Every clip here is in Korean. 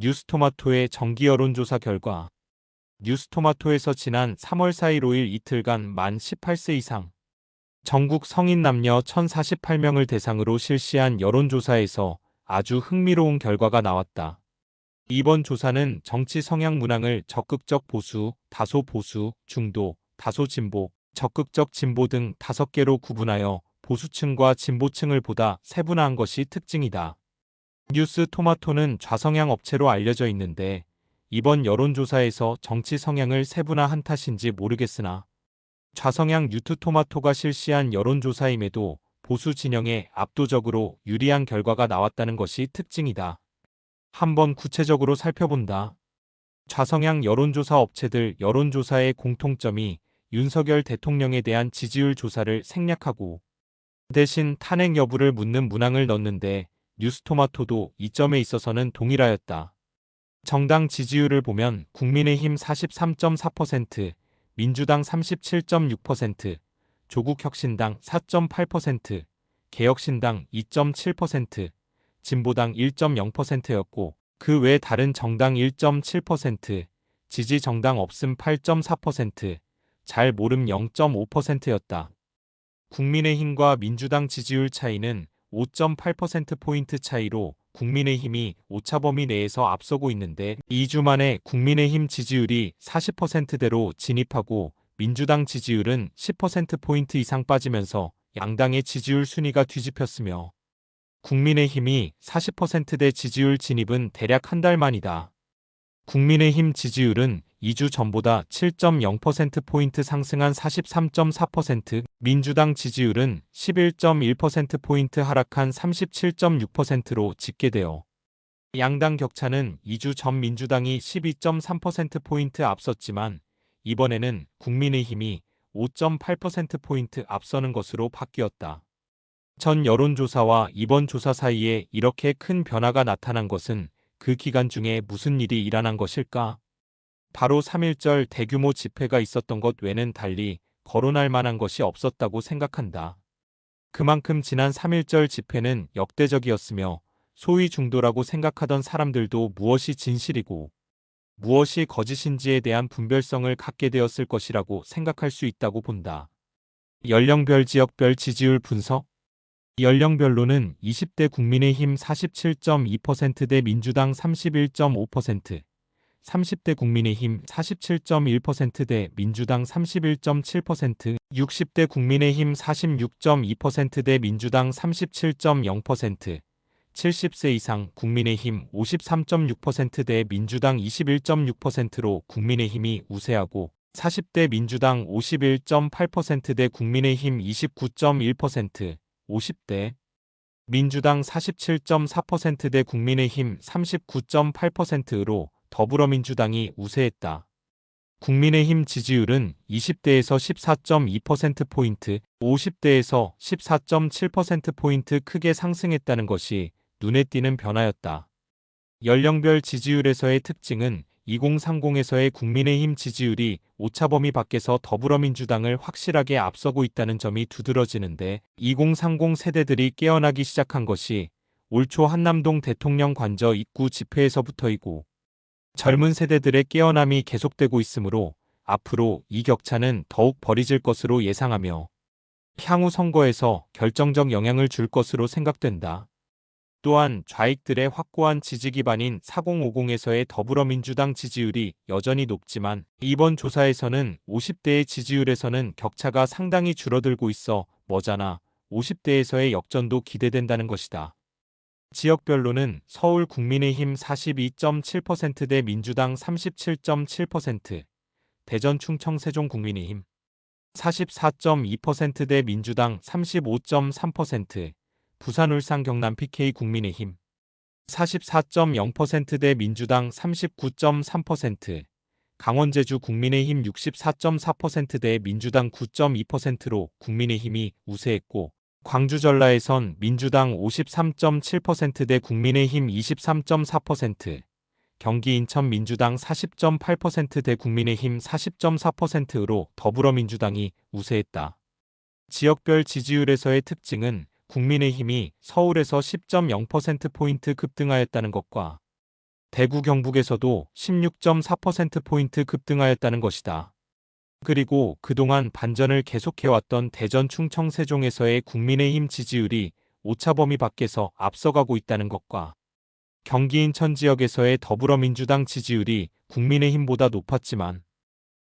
뉴스토마토의 정기 여론조사 결과 뉴스토마토에서 지난 3월 4일 5일 이틀간 만 18세 이상 전국 성인 남녀 1048명을 대상으로 실시한 여론조사에서 아주 흥미로운 결과가 나왔다. 이번 조사는 정치 성향 문항을 적극적 보수, 다소 보수, 중도, 다소 진보, 적극적 진보 등 5개로 구분하여 보수층과 진보층을 보다 세분화한 것이 특징이다. 뉴스토마토는 좌성향 업체로 알려져 있는데 이번 여론조사에서 정치 성향을 세분화한 탓인지 모르겠으나 좌성향 뉴스토마토가 실시한 여론조사임에도 보수 진영에 압도적으로 유리한 결과가 나왔다는 것이 특징이다. 한번 구체적으로 살펴본다. 좌성향 여론조사 업체들 여론조사의 공통점이 윤석열 대통령에 대한 지지율 조사를 생략하고 대신 탄핵 여부를 묻는 문항을 넣는데 뉴스토마토도 이 점에 있어서는 동일하였다. 정당 지지율을 보면 국민의힘 43.4%, 민주당 37.6%, 조국혁신당 4.8%, 개혁신당 2.7%, 진보당 1.0%였고 그 외 다른 정당 1.7%, 지지 정당 없음 8.4%, 잘 모름 0.5%였다. 국민의힘과 민주당 지지율 차이는 5.8%포인트 차이로 국민의힘이 오차 범위 내에서 앞서고 있는데 2주 만에 국민의힘 지지율이 40%대로 진입하고 민주당 지지율은 10%포인트 이상 빠지면서 양당의 지지율 순위가 뒤집혔으며 국민의힘이 40%대 지지율 진입은 대략 한 달 만이다. 국민의힘 지지율은 2주 전보다 7.0%포인트 상승한 43.4%, 민주당 지지율은 11.1%포인트 하락한 37.6%로 집계되어 양당 격차는 2주 전 민주당이 12.3%포인트 앞섰지만 이번에는 국민의힘이 5.8%포인트 앞서는 것으로 바뀌었다. 전 여론조사와 이번 조사 사이에 이렇게 큰 변화가 나타난 것은 그 기간 중에 무슨 일이 일어난 것일까? 바로 3.1절 대규모 집회가 있었던 것 외는 달리 거론할 만한 것이 없었다고 생각한다. 그만큼 지난 3.1절 집회는 역대적이었으며 소위 중도라고 생각하던 사람들도 무엇이 진실이고 무엇이 거짓인지에 대한 분별성을 갖게 되었을 것이라고 생각할 수 있다고 본다. 연령별 지역별 지지율 분석 연령별로는 20대 국민의힘 47.2%대 민주당 31.5%, 30대 국민의힘 47.1%대 민주당 31.7%, 60대 국민의힘 46.2%대 민주당 37.0%, 70세 이상 국민의힘 53.6%대 민주당 21.6%로 국민의힘이 우세하고 40대 민주당 51.8%대 국민의힘 29.1%, 50대 민주당 47.4%대 국민의힘 39.8%로 더불어민주당이 우세했다. 국민의힘 지지율은 20대에서 14.2%포인트, 50대에서 14.7%포인트 크게 상승했다는 것이 눈에 띄는 변화였다. 연령별 지지율에서의 특징은 2030에서의 국민의힘 지지율이 오차범위 밖에서 더불어민주당을 확실하게 앞서고 있다는 점이 두드러지는데 2030 세대들이 깨어나기 시작한 것이 올 초 한남동 대통령 관저 입구 집회에서부터이고 젊은 세대들의 깨어남이 계속되고 있으므로 앞으로 이 격차는 더욱 벌어질 것으로 예상하며 향후 선거에서 결정적 영향을 줄 것으로 생각된다. 또한 좌익들의 확고한 지지 기반인 4050에서의 더불어민주당 지지율이 여전히 높지만 이번 조사에서는 50대의 지지율에서는 격차가 상당히 줄어들고 있어 머지않아 50대에서의 역전도 기대된다는 것이다. 지역별로는 서울 국민의힘 42.7%대 민주당 37.7%, 대전 충청 세종 국민의힘 44.2%대 민주당 35.3%, 부산 울산 경남 PK 국민의힘 44.0%대 민주당 39.3%, 강원 제주 국민의힘 64.4%대 민주당 9.2%로 국민의힘이 우세했고 광주 전라에선 민주당 53.7%대 국민의힘 23.4%, 경기 인천 민주당 40.8%대 국민의힘 40.4%로 더불어민주당이 우세했다. 지역별 지지율에서의 특징은 국민의힘이 서울에서 10.0%포인트 급등하였다는 것과 대구 경북에서도 16.4%포인트 급등하였다는 것이다. 그리고 그동안 반전을 계속해왔던 대전 충청 세종에서의 국민의힘 지지율이 오차범위 밖에서 앞서가고 있다는 것과 경기 인천 지역에서의 더불어민주당 지지율이 국민의힘보다 높았지만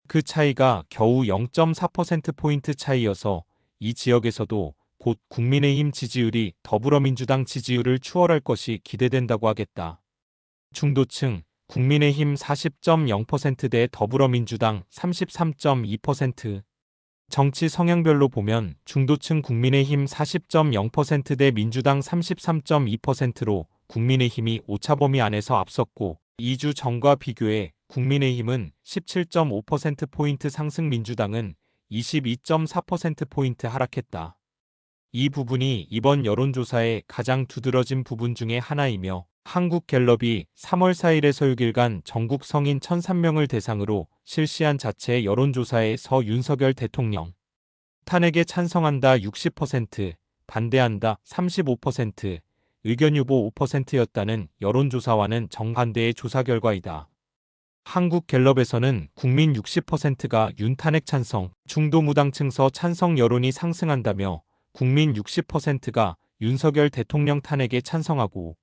그 차이가 겨우 0.4%포인트 차이여서 이 지역에서도 곧 국민의힘 지지율이 더불어민주당 지지율을 추월할 것이 기대된다고 하겠다. 중도층 국민의힘 40.0%대 더불어민주당 33.2%. 정치 성향별로 보면 중도층 국민의힘 40.0%대 민주당 33.2%로 국민의힘이 오차범위 안에서 앞섰고 2주 전과 비교해 국민의힘은 17.5%포인트 상승, 민주당은 22.4%포인트 하락했다. 이 부분이 이번 여론조사의 가장 두드러진 부분 중에 하나이며 한국갤럽이 3월 4일에서 6일간 전국 성인 1,003명을 대상으로 실시한 자체 여론조사에서 윤석열 대통령 탄핵에 찬성한다 60%, 반대한다 35%, 의견유보 5%였다는 여론조사와는 정반대의 조사 결과이다. 한국갤럽에서는 국민 60%가 윤 탄핵 찬성, 중도무당층서 찬성 여론이 상승한다며 국민 60%가 윤석열 대통령 탄핵에 찬성하고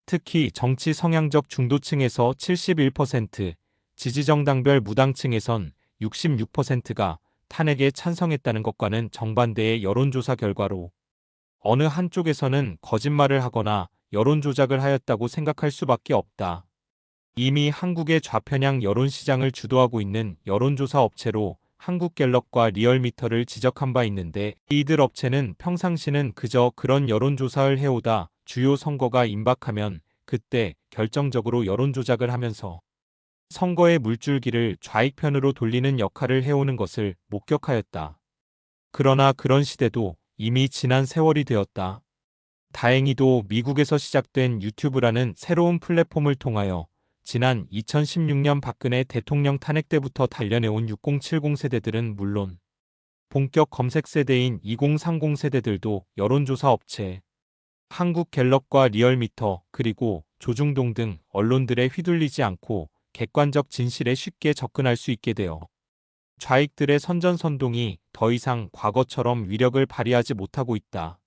특히 정치 성향적 중도층에서 71%, 지지정당별 무당층에선 66%가 탄핵에 찬성했다는 것과는 정반대의 여론조사 결과로 어느 한쪽에서는 거짓말을 하거나 여론조작을 하였다고 생각할 수밖에 없다. 이미 한국의 좌편향 여론시장을 주도하고 있는 여론조사 업체로 한국갤럽과 리얼미터를 지적한 바 있는데 이들 업체는 평상시는 그저 그런 여론조사를 해오다 주요 선거가 임박하면 그때 결정적으로 여론조작을 하면서 선거의 물줄기를 좌익편으로 돌리는 역할을 해오는 것을 목격하였다. 그러나 그런 시대도 이미 지난 세월이 되었다. 다행히도 미국에서 시작된 유튜브라는 새로운 플랫폼을 통하여 지난 2016년 박근혜 대통령 탄핵 때부터 단련해온 6070 세대들은 물론 본격 검색 세대인 2030 세대들도 여론조사 업체 한국갤럽과 리얼미터 그리고 조중동 등 언론들에 휘둘리지 않고 객관적 진실에 쉽게 접근할 수 있게 되어 좌익들의 선전선동이 더 이상 과거처럼 위력을 발휘하지 못하고 있다.